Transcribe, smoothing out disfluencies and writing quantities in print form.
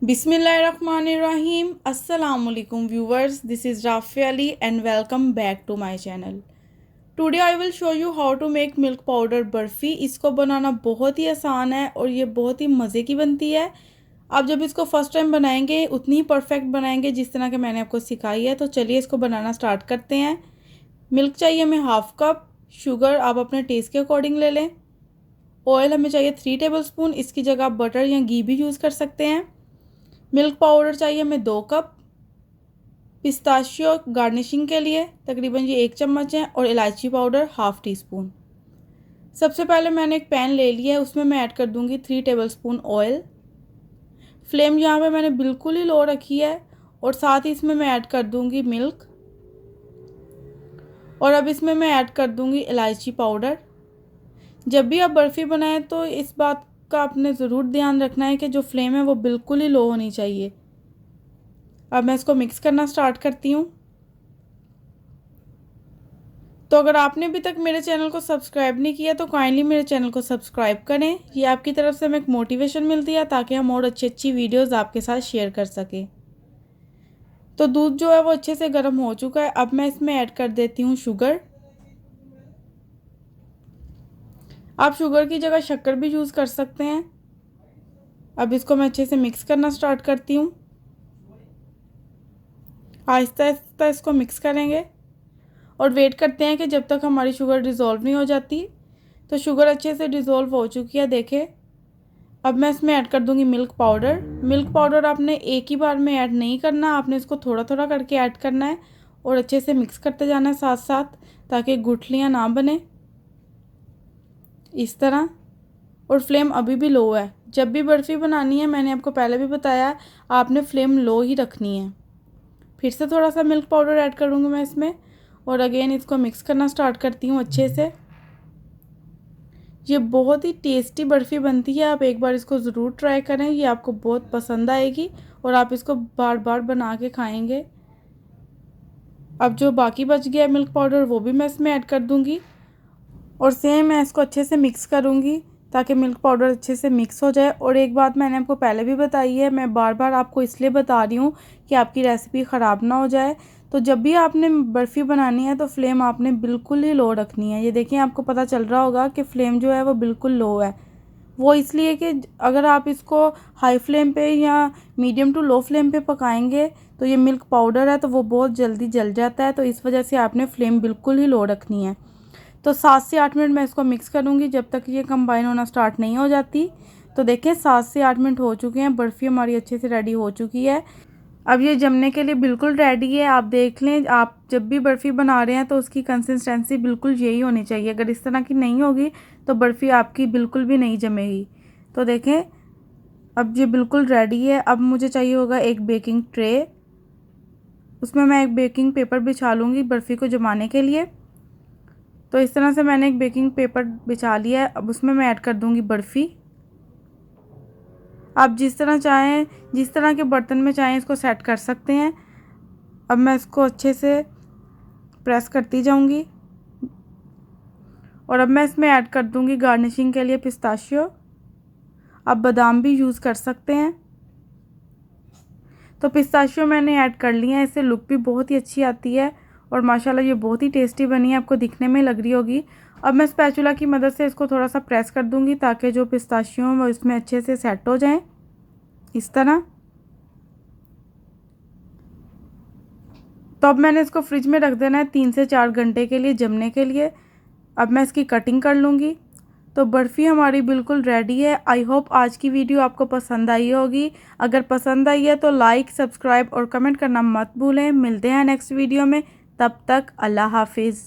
Bismillahirrahmanirrahim. Assalamualaikum viewers. This is Rafi Ali and welcome back to my channel. Today I will show you how to make milk powder barfi. इसको बनाना बहुत ही आसान है और ये बहुत ही मज़े की बनती है. आप जब इसको फर्स्ट टाइम बनाएंगे उतनी ही परफेक्ट बनाएंगे जिस तरह के मैंने आपको सिखाई है. तो चलिए इसको बनाना स्टार्ट करते हैं. मिल्क चाहिए हमें हाफ़ कप. शुगर आप अपने टेस्ट के अकॉर्डिंग ले लें. ऑयल हमें चाहिए 3 टेबलस्पून. इसकी जगह आप बटर या घी भी यूज़ कर सकते हैं. मिल्क पाउडर चाहिए हमें 2 कप. पिस्ताशियो गार्निशिंग के लिए तकरीबन ये 1 चम्मच है और इलायची पाउडर हाफ़ टी स्पून. सबसे पहले मैंने एक पैन ले लिया है, उसमें मैं ऐड कर दूंगी 3 टेबलस्पून ऑयल. फ्लेम यहाँ पे मैंने बिल्कुल ही लो रखी है और साथ ही इसमें मैं ऐड कर दूंगी मिल्क. और अब इसमें मैं ऐड कर दूंगी इलायची पाउडर. जब भी आप बर्फ़ी बनाएं तो इस बात का आपने ज़रूर ध्यान रखना है कि जो फ्लेम है वो बिल्कुल ही लो होनी चाहिए. अब मैं इसको मिक्स करना स्टार्ट करती हूँ. तो अगर आपने अभी तक मेरे चैनल को सब्सक्राइब नहीं किया तो काइंडली मेरे चैनल को सब्सक्राइब करें. ये आपकी तरफ से हमें एक मोटिवेशन मिलती है ताकि हम और अच्छी वीडियोज़ आपके साथ शेयर कर सकें. तो दूध जो है वो अच्छे से गर्म हो चुका है. अब मैं इसमें ऐड कर देती हूँ शुगर. आप शुगर की जगह शक्कर भी यूज़ कर सकते हैं. अब इसको मैं अच्छे से मिक्स करना स्टार्ट करती हूँ. आहिस्ता आहिस्ता इसको मिक्स करेंगे और वेट करते हैं कि जब तक हमारी शुगर डिज़ोल्व नहीं हो जाती. तो शुगर अच्छे से डिज़ोल्व हो चुकी है, देखें. अब मैं इसमें ऐड कर दूँगी मिल्क पाउडर. मिल्क पाउडर आपने एक ही बार में ऐड नहीं करना, आपने इसको थोड़ा थोड़ा करके ऐड करना है और अच्छे से मिक्स करते जाना है साथ साथ ताकि गुठलियाँ ना बने इस तरह. और फ्लेम अभी भी लो है. जब भी बर्फ़ी बनानी है, मैंने आपको पहले भी बताया, आपने फ्लेम लो ही रखनी है. फिर से थोड़ा सा मिल्क पाउडर ऐड करूँगी मैं इसमें और अगेन इसको मिक्स करना स्टार्ट करती हूँ अच्छे से. ये बहुत ही टेस्टी बर्फ़ी बनती है. आप एक बार इसको ज़रूर ट्राई करें, ये आपको बहुत पसंद आएगी और आप इसको बार बार बना के खाएंगे. अब जो बाकी बच गया मिल्क पाउडर वो भी मैं इसमें ऐड कर दूँगी और सेम मैं इसको अच्छे से मिक्स करूँगी ताकि मिल्क पाउडर अच्छे से मिक्स हो जाए. और एक बात मैंने आपको पहले भी बताई है, मैं बार बार आपको इसलिए बता रही हूँ कि आपकी रेसिपी ख़राब ना हो जाए. तो जब भी आपने बर्फ़ी बनानी है तो फ्लेम आपने बिल्कुल ही लो रखनी है. ये देखिए, आपको पता चल रहा होगा कि फ़्लेम जो है वो बिल्कुल लो है. वो इसलिए कि अगर आप इसको हाई फ्लेम पे या मीडियम टू लो फ्लेम पे पकाएंगे तो ये मिल्क पाउडर है तो वो बहुत जल्दी जल जाता है. तो इस वजह से आपने फ्लेम बिल्कुल ही लो रखनी है. तो 7 से 8 मिनट मैं इसको मिक्स करूँगी जब तक ये कंबाइन होना स्टार्ट नहीं हो जाती. तो देखें 7 से 8 मिनट हो चुके हैं. बर्फ़ी हमारी अच्छे से रेडी हो चुकी है. अब ये जमने के लिए बिल्कुल रेडी है. आप देख लें, आप जब भी बर्फ़ी बना रहे हैं तो उसकी कंसिस्टेंसी बिल्कुल यही होनी चाहिए. अगर इस तरह की नहीं होगी तो बर्फ़ी आपकी बिल्कुल भी नहीं जमेगी. तो देखें अब ये बिल्कुल रेडी है. अब मुझे चाहिए होगा एक बेकिंग ट्रे. उसमें मैं एक बेकिंग पेपर बिछा लूँगी बर्फ़ी को जमाने के लिए. तो इस तरह से मैंने एक बेकिंग पेपर बिछा लिया है. अब उसमें मैं ऐड कर दूंगी बर्फ़ी. आप जिस तरह चाहें, जिस तरह के बर्तन में चाहें इसको सेट कर सकते हैं. अब मैं इसको अच्छे से प्रेस करती जाऊंगी और अब मैं इसमें ऐड कर दूंगी गार्निशिंग के लिए पिस्ताशियो. आप बादाम भी यूज़ कर सकते हैं. तो पिस्ताशियो मैंने ऐड कर लिया है. इससे लुक भी बहुत ही अच्छी आती है और माशाल्लाह ये बहुत ही टेस्टी बनी है. आपको दिखने में लग रही होगी. अब मैं स्पैचुला की मदद से इसको थोड़ा सा प्रेस कर दूंगी ताकि जो पिस्ताशियो हैं वो इसमें अच्छे से सेट हो जाएं इस तरह. तो अब मैंने इसको फ्रिज में रख देना है 3 से 4 घंटे के लिए जमने के लिए. अब मैं इसकी कटिंग कर लूँगी. तो बर्फ़ी हमारी बिल्कुल रेडी है. आई होप आज की वीडियो आपको पसंद आई होगी. अगर पसंद आई है तो लाइक, सब्सक्राइब और कमेंट करना मत भूलें. मिलते हैं नेक्स्ट वीडियो में. तब तक अल्लाह हाफिज़.